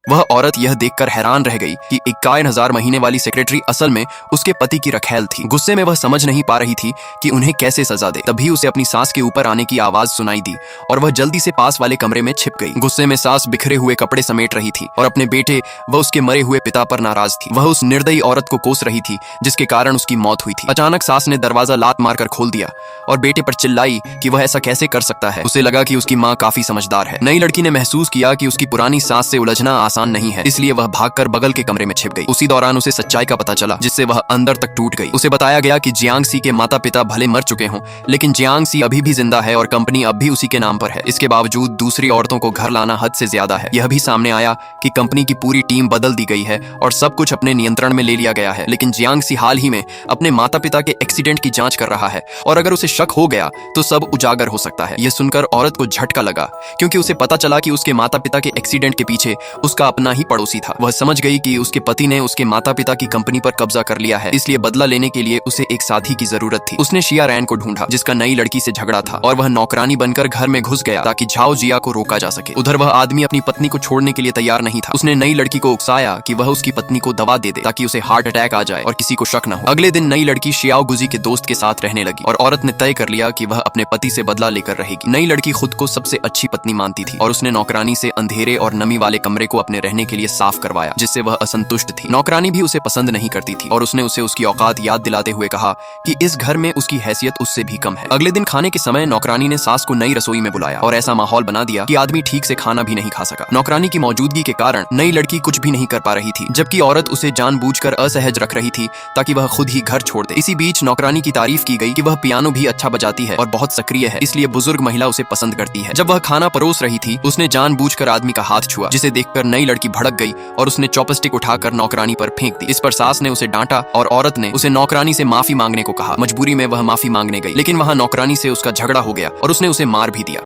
वह औरत यह देखकर हैरान रह गई कि 51,000 महीने वाली सेक्रेटरी असल में उसके पति की रखैल थी। गुस्से में वह समझ नहीं पा रही थी कि उन्हें कैसे सजा दे। तभी उसे अपनी सास के ऊपर आने की आवाज सुनाई दी और वह जल्दी से पास वाले कमरे में छिप गई। गुस्से में सास बिखरे हुए कपड़े समेट रही थी और अपने बेटे व उसके मरे हुए पिता पर नाराज थी। वह उस निर्दयी औरत को कोस रही थी जिसके कारण उसकी मौत हुई थी। अचानक सास ने दरवाजा लात मारकर खोल दिया और बेटे पर चिल्लाई कि वह ऐसा कैसे कर सकता है। उसे लगा कि उसकी माँ काफी समझदार है। नई लड़की ने महसूस किया कि उसकी पुरानी सास से उलझना आसान नहीं है, इसलिए वह भागकर बगल के कमरे में छिप गई। उसी दौरान उसे सच्चाई का पता चला जिससे वह अंदर तक टूट गई। उसे बताया गया कि जियांग सी के माता पिता भले मर चुके हों, लेकिन जियांग सी अभी भी जिंदा है और कंपनी अब भी उसी के नाम पर है। इसके बावजूद दूसरी औरतों को घर लाना हद से ज्यादा है। यह भी सामने आया कि कंपनी की पूरी टीम बदल दी गई है और सब कुछ अपने नियंत्रण में ले लिया गया है। लेकिन जियांग सी हाल ही में अपने माता पिता के एक्सीडेंट की जांच कर रहा है और अगर उसे शक हो गया तो सब उजागर हो सकता है। यह सुनकर औरत को झटका लगा क्योंकि उसे पता चला कि उसके माता पिता के एक्सीडेंट के पीछे उसका अपना ही पड़ोसी था। वह समझ गई कि उसके पति ने उसके माता पिता की कंपनी पर कब्जा कर लिया है, इसलिए बदला लेने के लिए उसे एक साथी की जरूरत थी। उसने शिया रैन को ढूंढा जिसका नई लड़की से झगड़ा था और वह नौकरानी बनकर घर में घुस गया ताकि झाओ जिया को रोका जा सके। उधर वह आदमी अपनी पत्नी को छोड़ने के लिए तैयार नहीं था। उसने नई लड़की को उकसाया कि वह उसकी पत्नी को दवा दे दे ताकि उसे हार्ट अटैक आ जाए और किसी को शक न हो। अगले दिन नई लड़की शियाओ गुजी के दोस्त के साथ रहने लगी और औरत ने तय कर लिया कि वह अपने पति से बदला लेकर रहेगी। नई लड़की खुद को सबसे अच्छी पत्नी मानती थी और उसने नौकरानी से अंधेरे और नमी वाले कमरे को अपने रहने के लिए साफ करवाया जिससे वह असंतुष्ट थी। नौकरानी भी उसे पसंद नहीं करती थी और उसने उसे उसकी औकात याद दिलाते हुए कहा कि इस घर में उसकी हैसियत उससे भी कम है। अगले दिन खाने के समय नौकरानी ने सास को नई रसोई में बुलाया और ऐसा माहौल बना दिया कि आदमी ठीक से खाना भी नहीं खा सका। नौकरानी की मौजूदगी के कारण नई लड़की कुछ भी नहीं कर पा रही थी, जबकि औरत उसे जानबूझकर असहज रख रही थी ताकि वह खुद ही घर छोड़ दे। इसी बीच नौकरानी की तारीफ की गई कि वह पियानो भी अच्छा बजाती है और बहुत सक्रिय है, इसलिए बुजुर्ग महिला उसे पसंद करती है। जब वह खाना परोस रही थी उसने जानबूझकर आदमी का हाथ छुआ जिसे देखकर नई लड़की भड़क गई और उसने चॉपस्टिक उठाकर नौकरानी पर फेंक दी। इस पर सास ने उसे डांटा और औरत ने उसे नौकरानी से माफी मांगने को कहा। मजबूरी में वह माफी मांगने गई, लेकिन वहां नौकरानी से उसका झगड़ा हो गया और उसने उसे मार भी दिया।